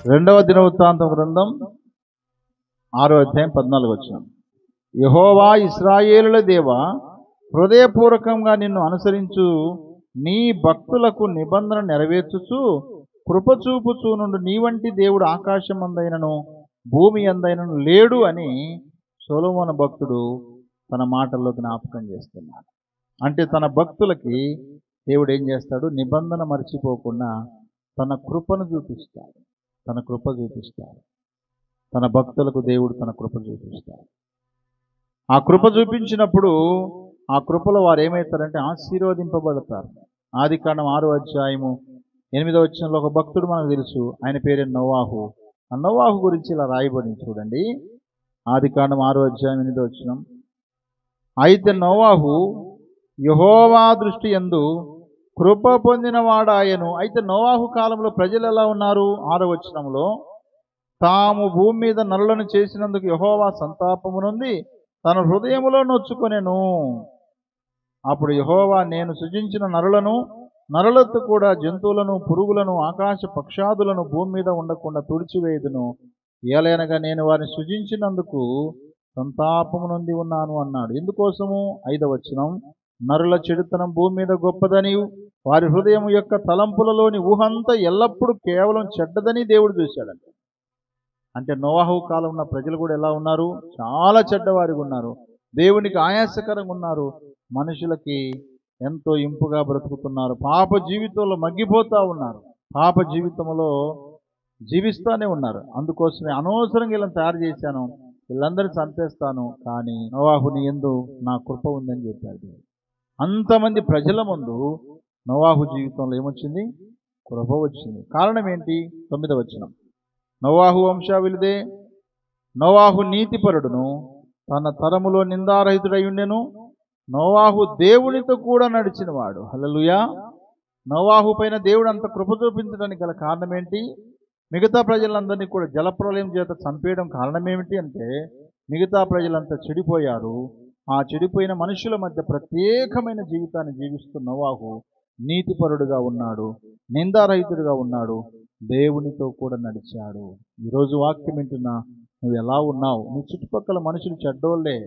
రెండవ దినవృత్తాంతం గ్రంథం 6వ అధ్యాయం 14వ వచనం. యెహోవా ఇశ్రాయేలుల దేవా, హృదయపూర్వకంగా నిన్ను అనుసరించు నీ భక్తులకు నిబంధన నెరవేర్చుచు కృపచూపుచూ నుండి నీ వంటి దేవుడు ఆకాశమందైనను భూమి అందైనను లేడు అని సొలొమోను భక్తుడు తన మాటల్లో జ్ఞాపకం చేస్తున్నాడు. అంటే తన భక్తులకి దేవుడు ఏం చేస్తాడు? నిబంధన మర్చిపోకుండా తన కృపను చూపిస్తాడు. తన కృప చూపిస్తాడు. తన భక్తులకు దేవుడు తన కృప చూపిస్తాడు. ఆ కృప చూపించినప్పుడు ఆ కృపలో వారు ఏమవుతారంటే ఆశీర్వదింపబడతారు. ఆదికాండం 6వ అధ్యాయము 8వ వచనంలో ఒక భక్తుడు మనకు తెలుసు, ఆయన పేరు నోవాహు. ఆ నోవాహు గురించి ఇలా రాయబడింది చూడండి. ఆదికాండం 6వ అధ్యాయం 8వ వచనం. అయితే నోవాహు యెహోవా దృష్టి యందు కృప పొందినవాడాయను. అయితే నోవాహు కాలంలో ప్రజలు ఎలా ఉన్నారు? 6వ వచనంలో, తాము భూమి మీద నరులను చేసినందుకు యెహోవా సంతాపము నొంది తన హృదయములో నొచ్చుకొనెను. అప్పుడు యెహోవా, నేను సృజించిన నరులతో కూడా జంతువులను, పురుగులను, ఆకాశ పక్షాదులను భూమి మీద ఉండకుండా తుడిచివేయుదును. ఏలైనగా నేను వారిని సృజించినందుకు సంతాపము నొంది ఉన్నాను అన్నాడు. ఎందుకోసము? 5వ వచనం, నరుల చెడుతనం భూమి మీద గొప్పదని, వారి హృదయం యొక్క తలంపులలోని ఊహంతా ఎల్లప్పుడూ కేవలం చెడ్డదని దేవుడు చూశాడంట. అంటే నోవాహు కాలం ఉన్న ప్రజలు కూడా ఎలా ఉన్నారు? చాలా చెడ్డవారిగా ఉన్నారు. దేవునికి ఆయాసకరంగా ఉన్నారు. మనుషులకి ఎంతో ఇంపుగా బ్రతుకుతున్నారు. పాప జీవితంలో మగ్గిపోతూ ఉన్నారు. పాప జీవితంలో జీవిస్తూనే ఉన్నారు. అందుకోసమే అనవసరంగా వీళ్ళని తయారు చేశాను, వీళ్ళందరినీ చంపేస్తాను, కానీ నోవాహు నీ యందు నా కృప ఉందని చెప్పాడు. అంతమంది ప్రజల ముందు నోవాహు జీవితంలో ఏమొచ్చింది? కృప వచ్చింది. కారణం ఏంటి? 9వ వచనం. నోవాహు వంశావళిదే. నోవాహు నీతిపరుడును తన తరములో నిందారహితుడై ఉండెను. నోవాహు దేవునితో కూడా నడిచినవాడు. హల్లెలూయా. నోవాహు పైన దేవుడు అంత కృప చూపించడానికి గల కారణం ఏంటి? మిగతా ప్రజలందరినీ కూడా జలప్రలయం చేత చంపేయడం కారణం ఏమిటి అంటే, మిగతా ప్రజలంతా చెడిపోయారు. ఆ చెడిపోయిన మనుషుల మధ్య ప్రత్యేకమైన జీవితాన్ని జీవిస్తూ నోవాహు నీతిపరుడుగా ఉన్నాడు, నిందారహితుడుగా ఉన్నాడు, దేవునితో కూడా నడిచాడు. ఈరోజు వాక్యం వింటున్నా నువ్వు ఎలా ఉన్నావు? నీ చుట్టుపక్కల మనుషులు చెడ్డోళ్ళే,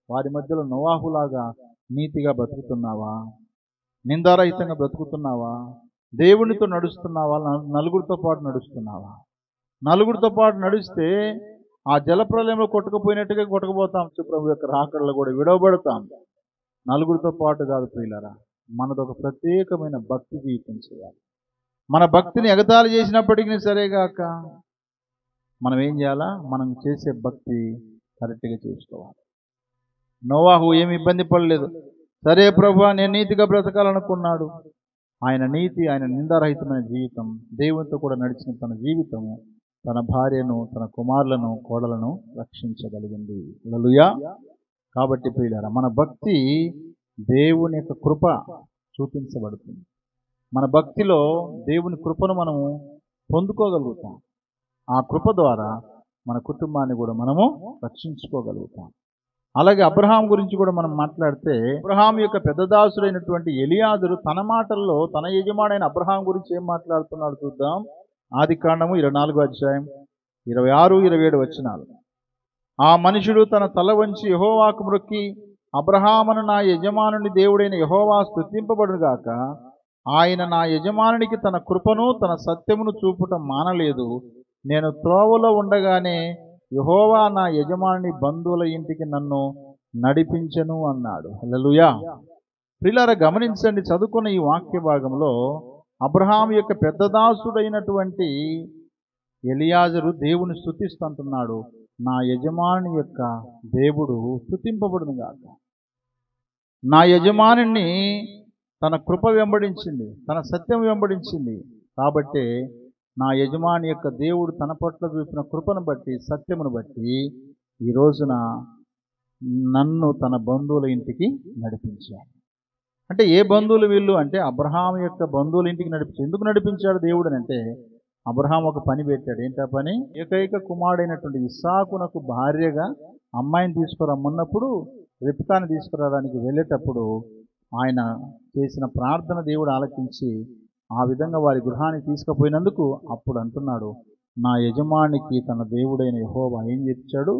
వారి మధ్యలో నోవాహులాగా నీతిగా బ్రతుకుతున్నావా? నిందారహితంగా బ్రతుకుతున్నావా? దేవునితో నడుస్తున్నావా? నలుగురితో పాటు నడుస్తున్నావా? నలుగురితో పాటు నడిస్తే ఆ జలప్రలయంలో కొట్టుకుపోయినట్టుగా కొట్టుకుపోతాం. ప్రభు యొక్క రాకడలో కూడా విడవబడతాం. నలుగురితో పాటు కాదు ప్రియులారా, మనదొక ప్రత్యేకమైన భక్తి జీవితం చేయాలి. మన భక్తిని ఎగతాళి చేసినప్పటికీ సరేగాక మనం ఏం చేయాలా? మనం చేసే భక్తి కరెక్ట్గా చేసుకోవాలి. నోవాహు ఏమి ఇబ్బంది పడలేదు. సరే ప్రభువా, నేను నీతిగా బ్రతకాలనుకున్నాడు. ఆయన నీతి, ఆయన నిందారహితమైన జీవితం, దేవునితో కూడా నడిచిన తన జీవితము తన భార్యను, తన కుమారులను, కోడలను రక్షించగలిగింది. హల్లెలూయా. కాబట్టి ప్రియులారా, మన భక్తి దేవుని యొక్క కృప చూపించబడుతుంది. మన భక్తిలో దేవుని కృపను మనము పొందుకోగలుగుతాం. ఆ కృప ద్వారా మన కుటుంబాన్ని కూడా మనము రక్షించుకోగలుగుతాం. అలాగే అబ్రహాం గురించి కూడా మనం మాట్లాడితే, అబ్రహాం యొక్క పెద్ద దాసుడైనటువంటి ఎలియాజరు తన మాటల్లో తన యజమానైన అబ్రహాం గురించి ఏం మాట్లాడుతున్నాడు చూద్దాం. ఆదికాండము 24వ అధ్యాయం 26, 27 వచనాలు. ఆ మనుషుడు తన తల వంచి యెహోవాకు మ్రొక్కి, అబ్రహామును నా యజమానుని దేవుడైన యెహోవా స్తుతింపబడుగాక, ఆయన నా యజమానునికి తన కృపను తన సత్యమును చూపుట మానలేదు. నేను త్రోవలో ఉండగానే యెహోవా నా యజమానుని బంధువుల ఇంటికి నన్ను నడిపించెను అన్నాడు. హల్లెలూయా. ప్రియులారా, గమనించండి, చదువుకున్న ఈ వాక్య భాగంలో అబ్రహాం యొక్క పెద్ద దాసుడైనటువంటి ఎలియాజరు దేవుని స్తుతిస్తుంటున్నాడు. నా యజమాని యొక్క దేవుడు స్తుతింపబడును గాక. నా యజమానిని తన కృప వెంబడించింది, తన సత్యం వెంబడించింది. కాబట్టి నా యజమాని యొక్క దేవుడు తన పట్ల చూపిన కృపను బట్టి, సత్యమును బట్టి ఈ రోజున నన్ను తన బంధువుల ఇంటికి నడిపించాడు. అంటే ఏ బంధువులు వీళ్ళు అంటే, అబ్రహాం యొక్క బంధువుల ఇంటికి ఎందుకు నడిపించాడు దేవుడు అంటే, అబ్రహాం ఒక పని పెట్టాడు. ఏంటా పని? ఏకైక కుమారుడైనటువంటి ఇస్సాకునకు భార్యగా అమ్మాయిని తీసుకురమ్మన్నప్పుడు, రిబ్కాని తీసుకురావడానికి వెళ్ళేటప్పుడు ఆయన చేసిన ప్రార్థన దేవుడు ఆలకించి ఆ విధంగా వారి గృహానికి తీసుకుపోయినందుకు అప్పుడు అంటున్నాడు, నా యజమానికి తన దేవుడైన యెహోవా ఏం చేశాడు?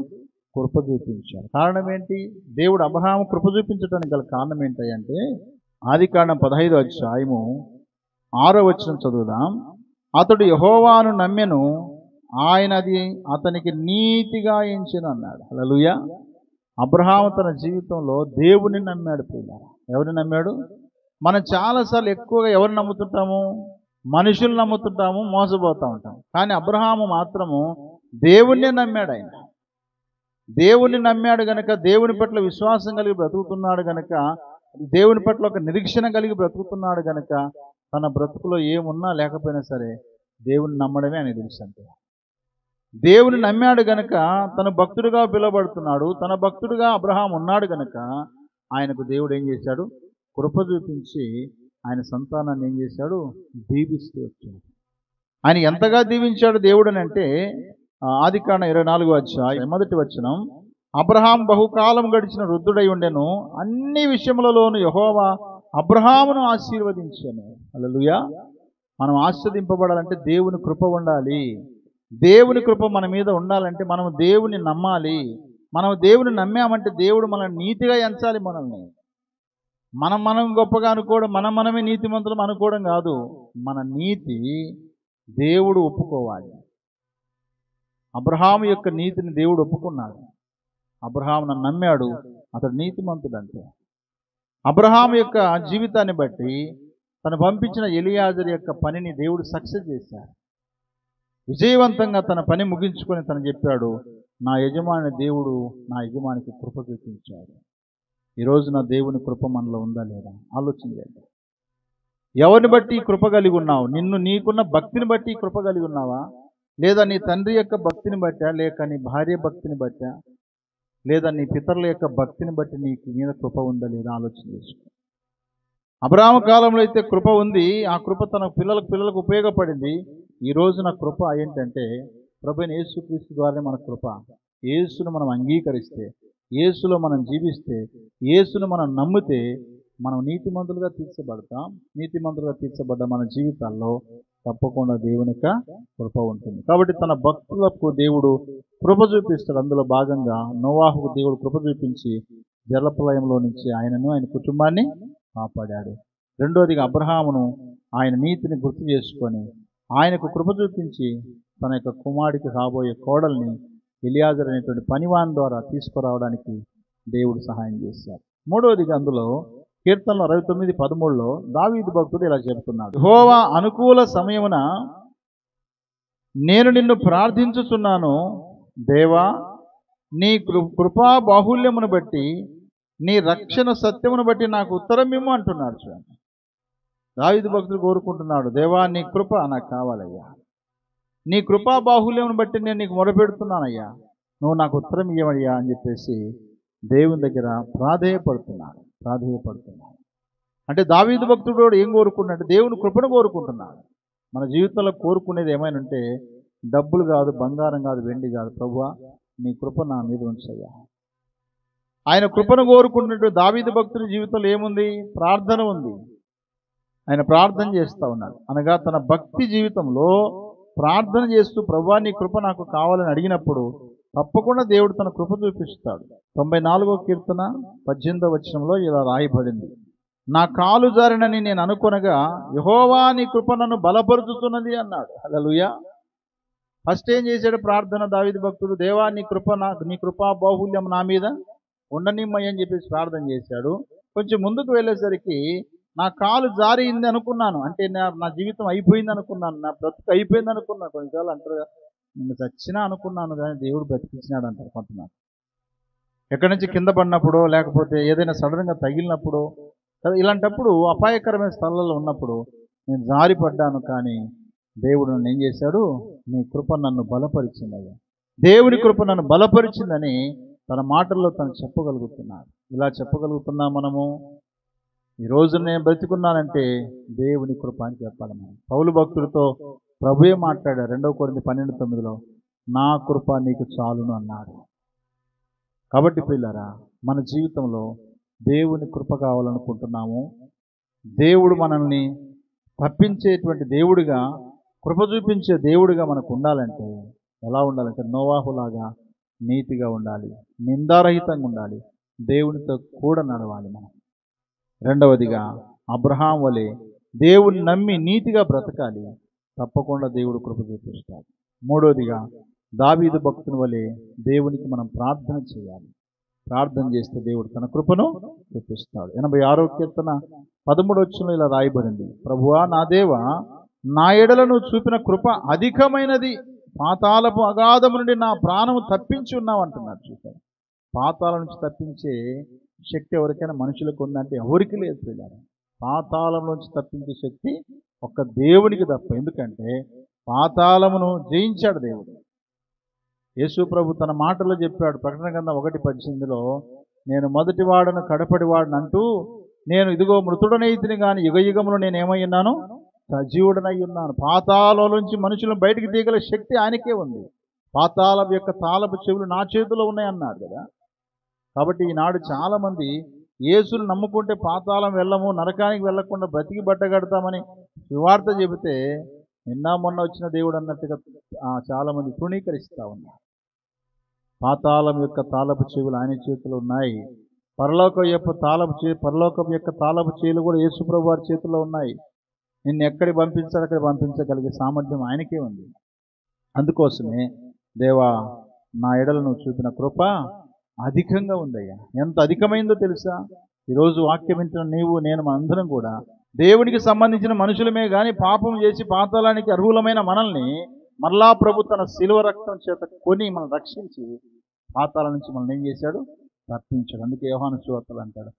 కృప చూపించాడు. కారణం ఏంటి? దేవుడు అబ్రహాము కృప చూపించడానికి గల కారణం ఏంటంటే ఆదికాండం 15వ అధ్యాయము 6వ వచనం చదువుదాం. అతడు యెహోవాను నమ్మెను, ఆయనది అతనికి నీతిగా ఎంచెను అన్నాడు. హల్లెలూయా. అబ్రహాము తన జీవితంలో దేవుని నమ్మాడు. ప్రియులారా, ఎవరిని నమ్మాడు? మనం చాలాసార్లు ఎక్కువగా ఎవరిని నమ్ముతుంటాము? మనుషులు నమ్ముతుంటాము, మోసపోతూ ఉంటాం. కానీ అబ్రహాము మాత్రము దేవుణ్ణే నమ్మాడు. ఆయన దేవుణ్ణి నమ్మాడు గనక, దేవుని పట్ల విశ్వాసం కలిగి బ్రతుకుతున్నాడు గనక, దేవుని పట్ల ఒక నిరీక్షణ కలిగి బ్రతుకుతున్నాడు గనక, తన బ్రతుకులో ఏమున్నా లేకపోయినా సరే దేవుని నమ్మడమే ఆయన తెలుసు. అంటే దేవుని నమ్మాడు గనక తన భక్తుడిగా పిలువబడుతున్నాడు. తన భక్తుడిగా అబ్రహాం ఉన్నాడు గనక ఆయనకు దేవుడు ఏం చేశాడు? కృప చూపించి ఆయన సంతానాన్ని ఏం చేశాడు? దీవిస్తూ వచ్చాడు. ఆయన ఎంతగా దీవించాడు దేవుడు అని అంటే ఆదికాండం 24వ అధ్యాయం 1వ వచనం, అబ్రహాం బహుకాలం గడిచిన వృద్ధుడై ఉండెను, అన్ని విషయములలోనూ యెహోవా అబ్రహామును ఆశీర్వదించాను. హల్లెలూయా. మనం ఆశీర్వదింపబడాలంటే దేవుని కృప ఉండాలి. దేవుని కృప మన మీద ఉండాలంటే మనం దేవుని నమ్మాలి. మనం దేవుని నమ్మామంటే దేవుడు మనల్ని నీతిగా ఎంచాలి. మనల్ని మనం గొప్పగా అనుకోవడం, మనమే నీతిమంతులం అనుకోవడం కాదు. మన నీతి దేవుడు ఒప్పుకోవాలి. అబ్రహాము యొక్క నీతిని దేవుడు ఒప్పుకున్నాడు. అబ్రహాము నన్ను నమ్మాడు, అతడు నీతిమంతుడు. అంటే అబ్రహాము యొక్క జీవితాన్ని బట్టి తను పంపించిన ఎలియాజరు యొక్క పనిని దేవుడు సక్సెస్ చేశాడు. విజయవంతంగా తన పని ముగించుకొని తను చెప్పాడు, నా యజమాని దేవుడు నా యజమానికి కృప చూపించాడు. ఈరోజు నా దేవుని కృప మనలో ఉందా లేదా ఆలోచన చేద్దాం. ఎవరిని బట్టి కృప కలిగి ఉన్నావు? నీకున్న భక్తిని బట్టి కృప కలిగి ఉన్నావా? లేదా నీ తండ్రి యొక్క భక్తిని బట్టా, లేక నీ భార్య భక్తిని బట్టా, లేదా నీ పితరుల యొక్క భక్తిని బట్టి నీకు మీద కృప ఉందా లేదా ఆలోచన చేసుకో. అబ్రహాము కాలంలో అయితే కృప ఉంది. ఆ కృప తన పిల్లలకు ఉపయోగపడింది. ఈ రోజున కృప ఏంటంటే ప్రభువైన యేసుక్రీస్తు ద్వారానే మన కృప. యేసును మనం అంగీకరిస్తే, యేసులో మనం జీవిస్తే, యేసును మనం నమ్మితే మనం నీతిమంతులుగా తీర్చబడతాం. నీతిమంతులుగా తీర్చబడ్డ మన జీవితాల్లో తప్పకుండా దేవుని యొక్క కృప ఉంటుంది. కాబట్టి తన భక్తులకు దేవుడు కృప చూపిస్తాడు. అందులో భాగంగా నోవాహుకు దేవుడు కృప చూపించి జలప్రలయంలో నుంచి ఆయనను ఆయన కుటుంబాన్ని కాపాడాడు. రెండోదిగా అబ్రహామును ఆయన నీతిని గుర్తు చేసుకొని ఆయనకు కృప చూపించి తన యొక్క కుమారుడికి కాబోయే కోడల్ని ఎలియాజరు అనేటువంటి పనివాని ద్వారా తీసుకురావడానికి దేవుడు సహాయం చేశాడు. మూడవదిగా అందులో కీర్తనలు 69:13 దావీదు భక్తుడు ఇలా చెబుతున్నాడు, యెహోవా అనుకూల సమయమున నేను నిన్ను ప్రార్థించుచున్నాను, దేవా నీ కృపా బాహుల్యమును బట్టి నీ రక్షణ సత్యమును బట్టి నాకు ఉత్తరం ఇమ్ము అంటున్నాడు. చూడండి, దావీదు భక్తుడు కోరుకుంటున్నాడు, దేవా నీ కృప నాకు కావాలయ్యా, నీ కృపా బాహుల్యమును బట్టి నేను నీకు మొరపెడుతున్నానయ్యా, నువ్వు నాకు ఉత్తరం ఇవ్వమయ్యా అని చెప్పేసి దేవుని దగ్గర ప్రాధేయపడుతున్నాడు. అంటే దావీదు భక్తుడు ఏం కోరుకుంటున్నాడు? దేవుని కృపను కోరుకుంటున్నాడు. మన జీవితంలో కోరుకునేది ఏమైనా ఉంటే డబ్బులు కాదు, బంగారం కాదు, వెండి కాదు, ప్రభువా నీ కృప నా మీద ఉంచయ్యా. ఆయన కృపను కోరుకుంటున్నట్టు దావీదు భక్తుడి జీవితంలో ఏముంది? ప్రార్థన ఉంది. ఆయన ప్రార్థన చేస్తూ ఉన్నాడు. అనగా తన భక్తి జీవితంలో ప్రార్థన చేస్తూ ప్రభువా నీ కృప నాకు కావాలని అడిగినప్పుడు తప్పకుండా దేవుడు తన కృప చూపిస్తాడు. 94వ కీర్తన 18వ వచనంలో ఇలా రాయబడింది, నా కాలు జారినని నేను అనుకొనగా యెహోవా నీ కృప నన్ను బలపరుచుతున్నది అన్నాడు. హల్లెలూయా. ఫస్ట్ ఏం చేశాడు? ప్రార్థన దావీదు భక్తుడు, దేవా నీ కృపా బాహుల్యం నా మీద ఉండనిమ్మయ్య అని చెప్పేసి ప్రార్థన చేశాడు. కొంచెం ముందుకు వెళ్ళేసరికి నా కాలు జారింది అనుకున్నాను, అంటే నా జీవితం అయిపోయింది అనుకున్నాను, నా బ్రతుకు అయిపోయింది అనుకున్నాను. కొన్నిసార్లు అంటారు నేను చచ్చినా అనుకున్నాను కానీ దేవుడు బ్రతికించినాడు అంటారు కొంతమంది. ఎక్కడి నుంచి కింద పడినప్పుడు, లేకపోతే ఏదైనా సడన్గా తగిలినప్పుడు, ఇలాంటప్పుడు అపాయకరమైన స్థలాల్లో ఉన్నప్పుడు నేను జారిపడ్డాను, కానీ దేవుడు నన్ను ఏం చేశాడు? నీ కృప నన్ను బలపరిచిందయ్యా, దేవుని కృప నన్ను బలపరిచిందని తన మాటల్లో తను చెప్పగలుగుతున్నాడు. ఇలా చెప్పగలుగుతున్నా మనము ఈరోజు నేను బ్రతికున్నానంటే దేవుని కృప అని చెప్పాలి. మనం పౌలు భక్తుడితో ప్రభువే మాట్లాడాడు 2 కొరింథీ 12:9 నా కృప నీకు చాలును అన్నాడు. కాబట్టి ప్రియులారా, మన జీవితంలో దేవుని కృప కావాలనుకుంటున్నాము. దేవుడు మనల్ని తప్పించేటువంటి దేవుడిగా, కృప చూపించే దేవుడిగా మనకు ఉండాలంటే ఎలా ఉండాలంటే నోవాహులాగా నీతిగా ఉండాలి, నిందారహితంగా ఉండాలి, దేవునితో కూడా నడవాలి మనం. రెండవదిగా అబ్రహాం వలె దేవుని నమ్మి నీతిగా బ్రతకాలి, తప్పకుండా దేవుడు కృప చూపిస్తాడు. మూడవదిగా దావీదు భక్తుని వలె దేవునికి మనం ప్రార్థన చేయాలి. ప్రార్థన చేస్తే దేవుడు తన కృపను చూపిస్తాడు. 86వ కీర్తన 13వ వచనంలో ఇలా రాయబడింది, ప్రభువా నా దేవా, నా ఎడలను చూపిన కృప అధికమైనది, పాతాళపు అగాధము నుండి నా ప్రాణము తప్పించి ఉన్నావు అంటున్నారు. చూసారు, పాతాళం నుంచి తప్పించే శక్తి ఎవరికైనా మనుషులకు ఉందంటే ఎవరికి లేదు పిల్లలు. పాతాళం నుంచి తప్పించే శక్తి ఒక్క దేవునికి తప్ప. ఎందుకంటే పాతాళమును జయించాడు దేవుడు. యేసు ప్రభు తన మాటల్లో చెప్పాడు, ప్రకటన గ్రంథం 1:18లో, నేను మొదటివాడను కడపడివాడను అంటూ, నేను ఇదిగో మృతుడనైతిని కానీ యుగయుగములో నేను ఏమై ఉన్నాను, సజీవుడనై ఉన్నాను. పాతాళం నుంచి మనుషులను బయటికి తీయగల శక్తి ఆయనకే ఉంది. పాతాళం యొక్క తాళపు చెవులు నా చేతిలో ఉన్నాయి అన్నాడు కదా. కాబట్టి ఈనాడు చాలామంది యేసును నమ్ముకుంటే పాతాళం వెళ్ళము, నరకానికి వెళ్లకుండా బ్రతికి బట్టగడతామని సువార్త చెబితే నిన్న మొన్న వచ్చిన దేవుడు అన్నట్టుగా చాలామంది తృణీకరిస్తూ ఉన్నారు. పాతాళం యొక్క తాళపు చెవులు ఆయన చేతిలో ఉన్నాయి. పరలోకం యొక్క తాళపు చెవులు కూడా యేసు ప్రభు వారి చేతిలో ఉన్నాయి. నిన్ను ఎక్కడికి పంపించాలి అక్కడ పంపించగలిగే సామర్థ్యం ఆయనకే ఉంది. అందుకోసమే దేవా నా ఎడల నువ్వు చూపిన కృప అధికంగా ఉందయ్యా. ఎంత అధికమైందో తెలుసా? ఈరోజు వాక్యం వింటున్న నీవు నేను మనందరం కూడా దేవునికి సంబంధించిన మనుషులమే కానీ పాపం చేసి పాతాళానికి అర్హులమైన మనల్ని మరలా ప్రభు తన శిలువ రక్తం చేత కొని మనం రక్షించి పాతాళం నుంచి మనల్ని ఏం చేశాడు? తప్పించాడు. అందుకే యోహాను సువార్తలో అంటాడు,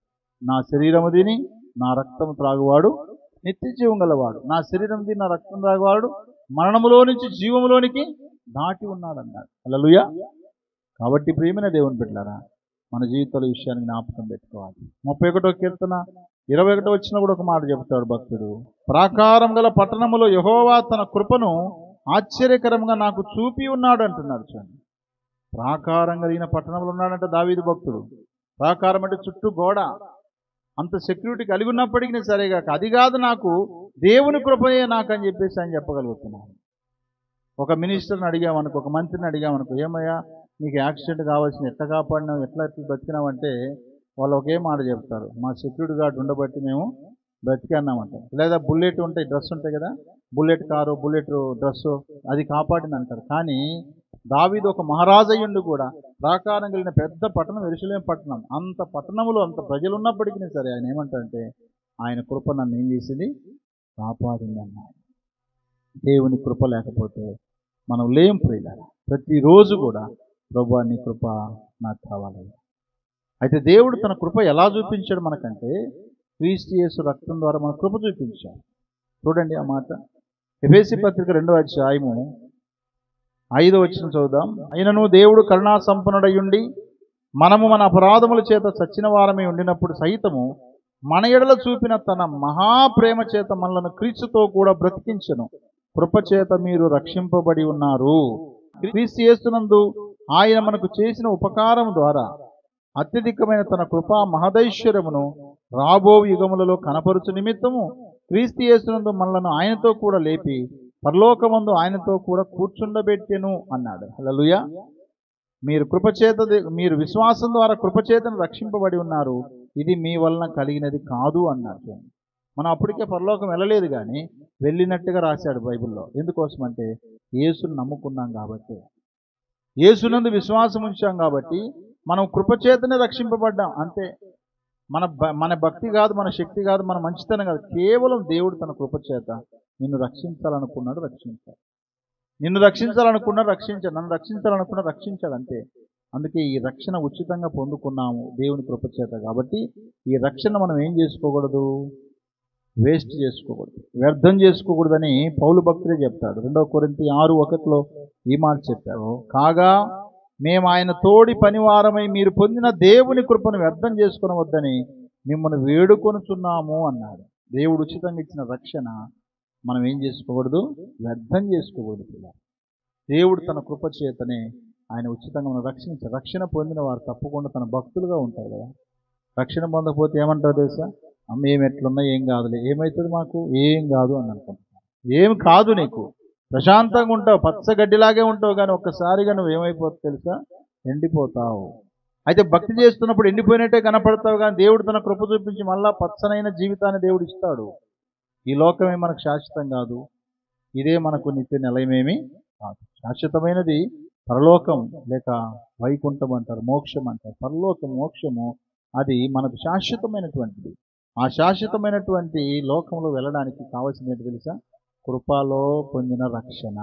నా శరీరము తిని నా రక్తం త్రాగువాడు నిత్య జీవం గలవాడు, నా శరీరం తిని నా రక్తం త్రాగువాడు మరణములో నుంచి జీవములోనికి దాటి ఉన్నాడు అన్నాడు. హల్లెలూయా. కాబట్టి ప్రియమైన దేవుని బిడ్డలారా, మన జీవితాల విషయాన్ని జ్ఞాపకం పెట్టుకోవాలి. 31వ కీర్తన 21వ వచనంలో కూడా ఒక మాట చెబుతాడు భక్తుడు, ప్రాకారం గల పట్టణములో యెహోవా తన కృపను ఆశ్చర్యకరంగా నాకు చూపి ఉన్నాడు అంటున్నాడు. చూడండి, ప్రాకారం కలిగిన పట్టణంలో ఉన్నాడంటే దావీదు భక్తుడు. ప్రాకారం అంటే చుట్టూ గోడ, అంత సెక్యూరిటీ కలిగి ఉన్నప్పటికీ సరేగాక అది కాదు నాకు దేవుని కృపయే నాకు అని చెప్పేసి ఆయన చెప్పగలుగుతున్నాను. ఒక మినిస్టర్ని అడిగామనుకో, ఒక మంత్రిని అడిగామనుకో, ఏమయ్యా నీకు యాక్సిడెంట్ కావాల్సిన ఎట్లా కాపాడినావు, ఎట్లా బతికినావు అంటే వాళ్ళు ఒకే మాట చెప్తారు, మా సెక్యూరిటీ గార్డ్ ఉండబట్టి మేము బ్రతికన్నామంట. లేదా బుల్లెట్ ఉంటాయి, డ్రెస్ ఉంటాయి కదా, బుల్లెట్ కారు, బుల్లెట్ డ్రెస్సు, అది కాపాడింది అంటారు. కానీ దావీదు ఒక మహారాజయ్యుండి కూడా ప్రాకారం కలిగిన పెద్ద పట్టణం యెరూషలేము పట్టణం, అంత పట్టణంలో అంత ప్రజలు ఉన్నప్పటికీ సరే ఆయన ఏమంటారంటే ఆయన కృప నన్ను ఏం చేసింది? కాపాడింది అన్నారు. దేవుని కృప లేకపోతే మనం లేం ప్రియులారా. ప్రతిరోజు కూడా ప్రభువా నీ కృప నాకు కావాలి. అయితే దేవుడు తన కృప ఎలా చూపించాడు మనకంటే క్రీస్తు యేసు రక్తం ద్వారా మన కృప చూపించాడు. చూడండి ఆ మాట, ఎఫెసీ పత్రిక 2వ అధ్యాయము 5వ వచనం చదువుదాం. అయినను దేవుడు కరుణా సంపన్నుడయ్యుండి మనము మన అపరాధముల చేత చచ్చిన వారమే ఉండినప్పుడు సహితము మన ఎడల చూపిన తన మహాప్రేమ చేత మనలను క్రీస్తుతో కూడా బ్రతికించెను. కృపచేత మీరు రక్షింపబడి ఉన్నారు. క్రీస్తు యేసునందు ఆయన మనకు చేసిన ఉపకారం ద్వారా అత్యధికమైన తన కృపా మహదైశ్వర్యమును రాబో యుగములలో కనపరుచు నిమిత్తము క్రీస్తు యేసునందు మనలను ఆయనతో కూడా లేపి పరలోకమందు ఆయనతో కూడా కూర్చుండబెట్టెను అన్నాడు. హల్లెలూయా. మీరు విశ్వాసం ద్వారా కృపచేతను రక్షింపబడి ఉన్నారు, ఇది మీ వలన కలిగినది కాదు అన్నాడు. మనం అప్పటికే పరలోకం వెళ్ళలేదు కానీ వెళ్ళినట్టుగా రాశాడు బైబిల్లో. ఎందుకోసమంటే యేసును నమ్ముకున్నాం కాబట్టి, యేసునందు విశ్వాసం ఉంచాం కాబట్టి మనం కృపచేతనే రక్షింపబడ్డాం అంతే. మన భక్తి కాదు, మన శక్తి కాదు, మన మంచితనం కాదు, కేవలం దేవుడు తన కృపచేత నిన్ను రక్షించాలనుకున్నాడు, రక్షించాడు. నిన్ను రక్షించాలనుకున్నాడు, రక్షించాడు. నన్ను రక్షించాలనుకున్నాడు, రక్షించాడు అంతే. అందుకే ఈ రక్షణ ఉచితంగా పొందుకున్నాము దేవుని కృపచేత. కాబట్టి ఈ రక్షణ మనం ఏం చేసుకోకూడదు? వేస్ట్ చేసుకోకూడదు, వ్యర్థం చేసుకోకూడదని పౌలు భక్తుడే చెప్తాడు. 2 కొరింథీ 6:1 ఈ మాట చెప్పారు, కాగా మేము ఆయన తోడి పనివారమై మీరు పొందిన దేవుని కృపను వ్యర్థం చేసుకునవద్దని మిమ్మల్ని వేడుకొనుచున్నాము అన్నాడు. దేవుడు ఉచితంగా ఇచ్చిన రక్షణ మనం ఏం చేసుకోకూడదు? వ్యర్థం చేసుకోకూడదు. దేవుడు తన కృప చేతనే ఆయన ఉచితంగా మనం రక్షించారు. రక్షణ పొందిన వారు తప్పకుండా తన భక్తులుగా ఉంటారు కదా. రక్షణ పొందకపోతే ఏమంటారు తెలుసా? అమ్మ ఏం ఎట్లున్నా ఏం కాదులే, ఏమవుతుంది మాకు, ఏం కాదు అని అనుకుంటున్నాను. ఏం కాదు నీకు, ప్రశాంతంగా ఉంటావు, పచ్చగడ్డిలాగే ఉంటావు, కానీ ఒక్కసారిగా నువ్వు ఏమైపోతావు తెలుసా? ఎండిపోతావు. అయితే భక్తి చేస్తున్నప్పుడు ఎండిపోయినట్టే కనపడతావు, కానీ దేవుడు తన కృప చూపించి మళ్ళా పచ్చనైన జీవితాన్ని దేవుడు ఇస్తాడు. ఈ లోకమే మనకు శాశ్వతం కాదు, ఇదే మనకు నిత్య నిలయమేమి కాదు. శాశ్వతమైనది పరలోకం, లేక వైకుంఠం అంటారు, మోక్షం అంటారు. పరలోకం, మోక్షము అది మనకు శాశ్వతమైనటువంటిది. ఆ శాశ్వతమైనటువంటి లోకంలో వెళ్ళడానికి కావాల్సింది ఏంటి తెలుసా? కృపలో పొందిన రక్షణ.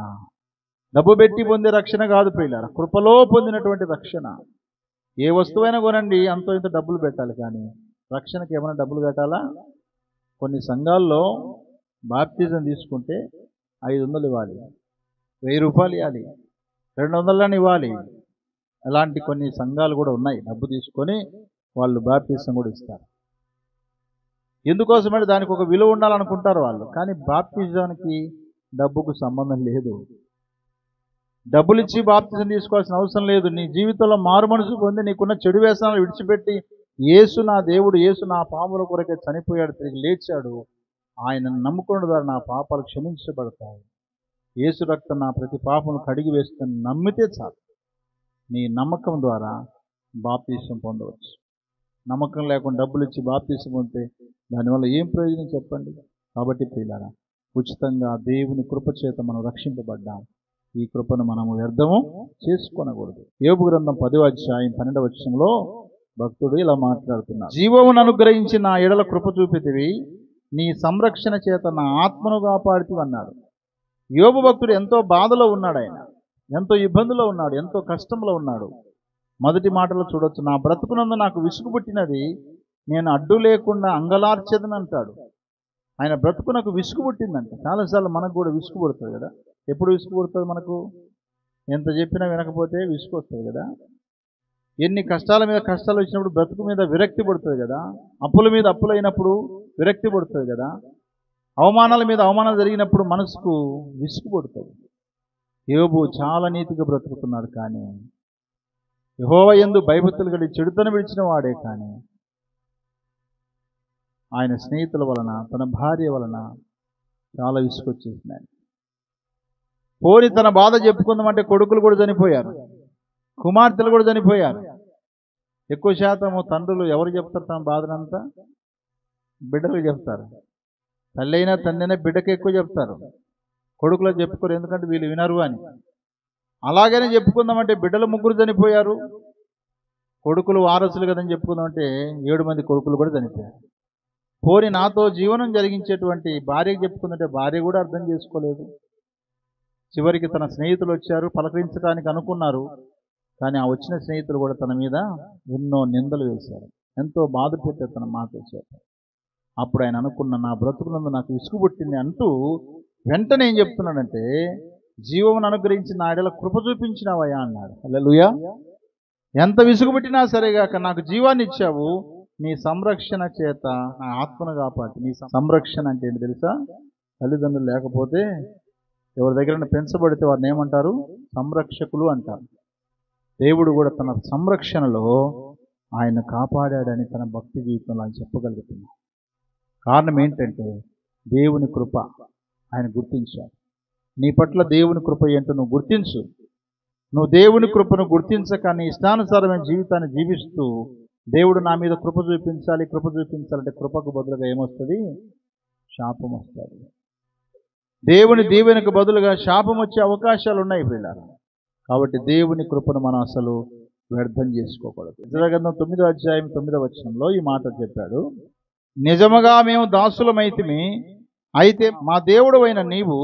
డబ్బు పెట్టి పొందే రక్షణ కాదు ప్రియులారా, కృపలో పొందినటువంటి రక్షణ. ఏ వస్తువైనా కొనండి, అంతో ఇంత డబ్బులు పెట్టాలి, కానీ రక్షణకి ఏమైనా డబ్బులు పెట్టాలా? కొన్ని సంఘాల్లో బాప్తిజం తీసుకుంటే 500 ఇవ్వాలి, 1000 రూపాయలు ఇవ్వాలి, 200 ఇవ్వాలి. అలాంటి కొన్ని సంఘాలు కూడా ఉన్నాయి. డబ్బు తీసుకొని వాళ్ళు బాప్తిజం కూడా ఇస్తారు. ఎందుకోసమంటే దానికి ఒక విలువ ఉండాలనుకుంటారు వాళ్ళు, కానీ బాప్తిజానికి డబ్బుకు సంబంధం లేదు. డబ్బులు ఇచ్చి బాప్తిజం తీసుకోవాల్సిన అవసరం లేదు. నీ జీవితంలో మారు మనసు పొంది నీకున్న చెడు వ్యసనాలు విడిచిపెట్టి, యేసు నా దేవుడు, యేసు నా పాపల కొరకే చనిపోయాడు, తిరిగి లేచాడు, ఆయనను నమ్ముకున్న ద్వారా నా పాపాలు క్షమించబడతాయి, యేసు రక్తం నా ప్రతి పాపను కడిగి వేస్తుందని నమ్మితే చాలు. నీ నమ్మకం ద్వారా బాప్తిజం పొందవచ్చు. నమ్మకం లేకుండా డబ్బులు ఇచ్చి బాప్తిజం పొందితే దానివల్ల ఏం ప్రయోజనం చెప్పండి? కాబట్టి ప్రియులారా, ఉచితంగా దేవుని కృప చేత మనం రక్షింపబడ్డాం. ఈ కృపను మనము వ్యర్థము చేసుకోనకూడదు. యోబు గ్రంథం 10వ అధ్యాయం 12వ వచనంలో భక్తుడు ఇలా మాట్లాడుతున్నాడు. జీవమును అనుగ్రహించి నా ఎడల కృప చూపితివి, నీ సంరక్షణ చేత నా ఆత్మను కాపాడుతూ అన్నాడు. యోబు భక్తుడు ఎంతో బాధలో ఉన్నాడు, ఆయన ఎంతో ఇబ్బందులో ఉన్నాడు, ఎంతో కష్టంలో ఉన్నాడు. మొదటి మాటలో చూడొచ్చు, నా బ్రతుకునందు నాకు విసుగు పుట్టినది, నేను అడ్డు లేకుండా అంగలార్చెదను అంటాడు. ఆయన బ్రతుకునకు విసుగు పుట్టిందంట. చాలాసార్లు మనకు కూడా విసుగు పుడుతుంది కదా. ఎప్పుడు విసుగు పుడుతుంది మనకు? ఎంత చెప్పినా వినకపోతే విసుగు వస్తుంది కదా. ఎన్ని కష్టాల మీద కష్టాలు వచ్చినప్పుడు బ్రతుకు మీద విరక్తి పడుతుంది కదా. అప్పుల మీద అప్పులు అయినప్పుడు విరక్తి పడుతుంది కదా. అవమానాల మీద అవమానాలు జరిగినప్పుడు మనసుకు విసుగు పడుతుంది. యోబు చాలా నీతిగా బ్రతుకుతున్నాడు, కానీ యెహోవా యందు భయభక్తులు కలిగి చెడుతను విడిచిన వాడే, కానీ ఆయన స్నేహితుల వలన, తన భార్య వలన చాలా విసుగొచ్చేసినాయి. పోని తన బాధ చెప్పుకుందామంటే కొడుకులు కూడా చనిపోయారు, కుమార్తెలు కూడా చనిపోయారు. ఎక్కువ శాతము తండ్రులు ఎవరు చెప్తారు తన బాధనంతా? బిడ్డలు చెప్తారు. తల్లి అయినా తండ్రి అయినా బిడ్డకి ఎక్కువ చెప్తారు, కొడుకులకు చెప్పుకోరు, ఎందుకంటే వీళ్ళు వినరు అని. అలాగనే చెప్పుకుందామంటే బిడ్డలు 3 చనిపోయారు, కొడుకులు వారసులు కదని చెప్పుకుందామంటే 7 మంది కొడుకులు కూడా చనిపోయారు. పోని నాతో జీవనం జరిగించేటువంటి భార్యకి చెప్పుకుందంటే భార్య కూడా అర్థం చేసుకోలేదు. చివరికి తన స్నేహితులు వచ్చారు, పలకరించడానికి అనుకున్నారు, కానీ ఆ వచ్చిన స్నేహితులు కూడా తన మీద ఎన్నో నిందలు వేశారు, ఎంతో బాధ పెట్టారు తన మాట వచ్చారు. అప్పుడు ఆయన అనుకున్న, నా బ్రతుకునందు నాకు విసుగు పుట్టింది అంటూ వెంటనే ఏం చెప్తున్నాడంటే, జీవమును అనుగ్రహించి నా ఎడల కృప చూపించినావయ్యా అన్నాడు. హల్లెలూయా. ఎంత విసుగు పుట్టినా సరేగాక నాకు జీవాన్ని ఇచ్చావు, నీ సంరక్షణ చేత నా ఆత్మను కాపాడు. నీ సంరక్షణ అంటే ఏంటి తెలుసా? తల్లిదండ్రులు లేకపోతే ఎవరి దగ్గర పెంచబడితే వారిని ఏమంటారు? సంరక్షకులు అంటారు. దేవుడు కూడా తన సంరక్షణలో ఆయన కాపాడాడని తన భక్తి జీవితంలో ఆయన చెప్పగలుగుతున్నాడు. కారణం ఏంటంటే దేవుని కృప ఆయన గుర్తించాడు. నీ పట్ల దేవుని కృప ఏంటో నువ్వు గుర్తించు. నువ్వు దేవుని కృపను గుర్తించక నీ ఇష్టానుసారమైన జీవితాన్ని జీవిస్తూ, దేవుడు నా మీద కృప చూపించాలంటే కృపకు బదులుగా ఏమొస్తుంది? శాపం వస్తుంది. దేవుని దీవెనకు బదులుగా శాపం వచ్చే అవకాశాలు ఉన్నాయి పిల్లలు. కాబట్టి దేవుని కృపను మనం అసలు వ్యర్థం చేసుకోకూడదు. యెషయా 9వ అధ్యాయం 9వ వచనంలో ఈ మాట చెప్పాడు. నిజముగా మేము దాసులమైతిమి, అయితే మా దేవుడవైన నీవు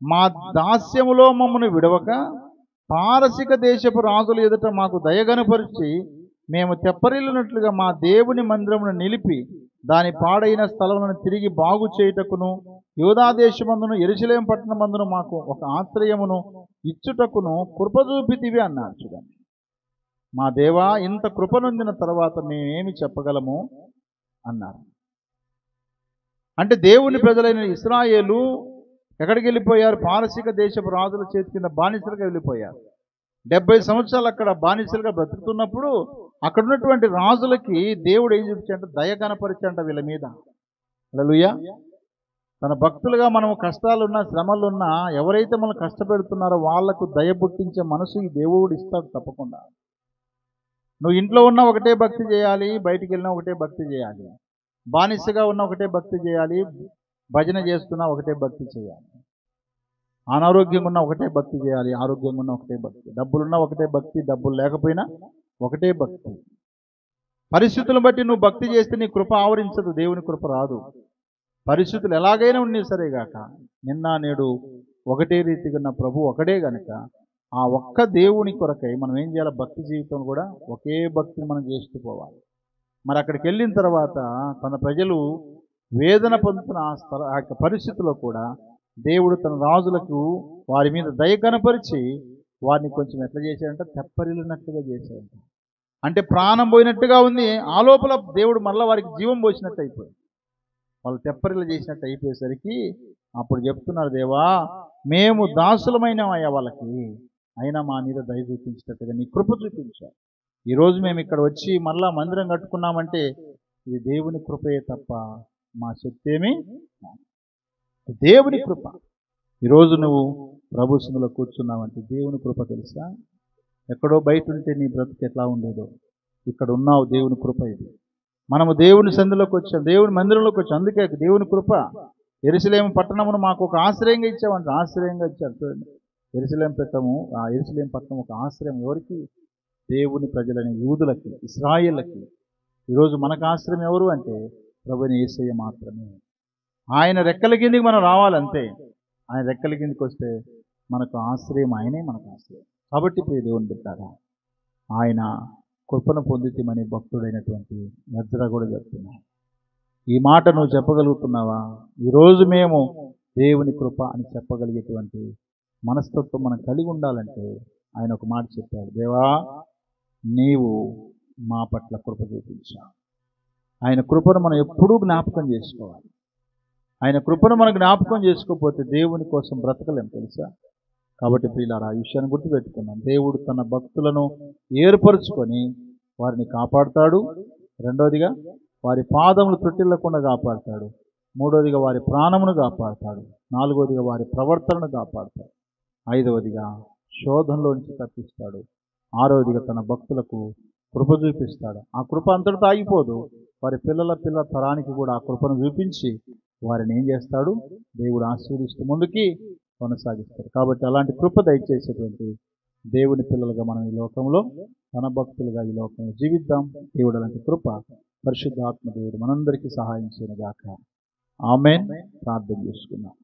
మా దాస్యములో మమ్మను విడవక పారసిక దేశపు రాజుల ఎదుట మాకు దయగనుపరిచి మేము తెప్పరిల్లినట్లుగా మా దేవుని మందిరమును నిలిపి దాని పాడైన స్థలములను తిరిగి బాగు చేయుటకును, యూదా దేశమందును యెరూషలేము పట్టణమందును మాకు ఒక ఆశ్రయమును ఇచ్చుటకును కృప చూపితివి అన్నాడు. చూడండి, మా దేవా, ఇంత కృప నొందిన తర్వాత మేమేమి చెప్పగలము అన్నారు. అంటే దేవుని ప్రజలైన ఇశ్రాయేలు ఎక్కడికి వెళ్ళిపోయారు? పారసిక దేశపు రాజుల చేతి కింద బానిసలుగా వెళ్ళిపోయారు. 70 సంవత్సరాలు అక్కడ బానిసలుగా బ్రతుకుతున్నప్పుడు అక్కడ ఉన్నటువంటి రాజులకి దేవుడు ఏం చూపించాడంటే దయ కనపరిచాడంట వీళ్ళ మీద. హల్లెలూయా. తన భక్తులుగా మనం కష్టాలున్నా శ్రమలున్నా ఎవరైతే మనం కష్టపెడుతున్నారో వాళ్లకు దయ పుట్టించే మనసు ఈ దేవుడు ఇస్తాడు తప్పకుండా. నువ్వు ఇంట్లో ఉన్న ఒకటే భక్తి చేయాలి, బయటికి వెళ్ళినా ఒకటే భక్తి చేయాలి, బానిసగా ఉన్న ఒకటే భక్తి చేయాలి, భజన చేస్తున్నా ఒకటే భక్తి చేయాలి, అనారోగ్యంగా ఉన్న ఒకటే భక్తి చేయాలి, ఆరోగ్యంగా ఉన్న ఒకటే భక్తి, డబ్బులున్నా ఒకటే భక్తి, డబ్బులు లేకపోయినా ఒకటే భక్తి. పరిస్థితులను బట్టి నువ్వు భక్తి చేస్తే నీ కృప ఆవరించదు, దేవుని కృప రాదు. పరిస్థితులు ఎలాగైనా ఉండి సరేగాక నిన్న నేడు ఒకటే రీతిగా ఉన్న ప్రభు ఒకడే గనుక ఆ ఒక్క దేవుని కొరకై మనం ఏం చేయాలి? భక్తి జీవితం కూడా ఒకే భక్తిని మనం చేస్తూ పోవాలి. మరి అక్కడికి వెళ్ళిన తర్వాత తన ప్రజలు వేదన పొందుతున్న ఆ యొక్క పరిస్థితుల్లో కూడా దేవుడు తన రాజులకు వారి మీద దయ కనపరిచి వారిని కొంచెం ఎట్లా చేశాడంటే తెప్పరిల్లినట్టుగా చేశాడంట. అంటే ప్రాణం పోయినట్టుగా ఉంది, ఆ లోపల దేవుడు మళ్ళీ వారికి జీవం పోసినట్టు అయిపోయింది. వాళ్ళు తెప్పరిల్లు చేసినట్టు అయిపోయేసరికి అప్పుడు చెప్తున్నారు, దేవా మేము దాసులమైనవయ్యా వాళ్ళకి, అయినా మా మీద దయ చూపించేటట్టుగా నీ కృప చూపించారు. ఈరోజు మేము ఇక్కడ వచ్చి మళ్ళా మందిరం కట్టుకున్నామంటే ఇది దేవుని కృపయే తప్ప మా శక్తి ఏమీ, దేవుని కృప. ఈరోజు నువ్వు ప్రభు సన్నిధిలో కూర్చున్నావంటే దేవుని కృప తెలుసా? ఎక్కడో బయట ఉంటే నీ బ్రతుకు ఎట్లా ఉండేదో, ఇక్కడ ఉన్నావు, దేవుని కృప ఇది. మనము దేవుని సన్నిధిలోకి వచ్చాం, దేవుని మందిరంలోకి వచ్చాం, అందుకే దేవుని కృప. యెరూషలేము పట్టణమును మాకు ఒక ఆశ్రయంగా ఇచ్చామంట, ఆశ్రయంగా ఇచ్చారు. చూడండి, యెరూషలేము పట్టణం ఒక ఆశ్రయం ఎవరికి? దేవుని ప్రజలని, యూదులకి, ఇశ్రాయేళ్ళకి. ఈరోజు మనకు ఆశ్రయం ఎవరు అంటే ప్రభువైన యేసయ్య మాత్రమే. ఆయన రెక్కల కిందికి మనం రావాలంతే. ఆయన రెక్కల కిందికి వస్తే మనకు ఆశ్రయం, ఆయనే మనకు ఆశ్రయం. కాబట్టి ప్రియ దేవుని బిడ్డలారా, ఆయన కృపను పొందితమని భక్తుడైనటువంటి ఎజ్రా కూడా చెప్తున్నాడు. ఈ మాట నువ్వు చెప్పగలుగుతున్నావా? ఈరోజు మేము దేవుని కృప అని చెప్పగలిగేటువంటి మనస్తత్వం మనం కలిగి ఉండాలంటే ఆయన ఒక మాట చెప్పాడు, దేవా నీవు మా పట్ల కృప చూపించావు. ఆయన కృపను మనం ఎప్పుడూ జ్ఞాపకం చేసుకోవాలి. ఆయన కృపను మనం జ్ఞాపకం చేసుకోకపోతే దేవుని కోసం బ్రతకలేం తెలుసా? కాబట్టి ప్రియులారా, ఆ విషయాన్ని గుర్తుపెట్టుకున్నాం. దేవుడు తన భక్తులను ఏర్పరచుకొని వారిని కాపాడుతాడు. రెండవదిగా వారి పాదములు తొట్టిల్లకుండా కాపాడుతాడు. మూడవదిగా వారి ప్రాణమును కాపాడుతాడు. నాలుగవదిగా వారి ప్రవర్తనను కాపాడుతాడు. ఐదవదిగా శోధనలోంచి తప్పిస్తాడు. ఆరవదిగా తన భక్తులకు కృప చూపిస్తాడు. ఆ కృప అంతటితో ఆగిపోదు, వారి పిల్లల తరానికి కూడా ఆ కృపను చూపించి వారిని ఏం చేస్తాడు? దేవుడు ఆశీర్వదిస్తూ ముందుకి కొనసాగిస్తాడు. కాబట్టి అలాంటి కృప దయచేసేటువంటి దేవుని పిల్లలుగా మనం ఈ లోకంలో, తన భక్తులుగా ఈ లోకంలో జీవిద్దాం. దేవుడు అలాంటి కృప పరిశుద్ధాత్మ దేవుడు మనందరికీ సహాయం చేయనుగాక. ఆమేన్. ప్రార్థన చేసుకుందాం.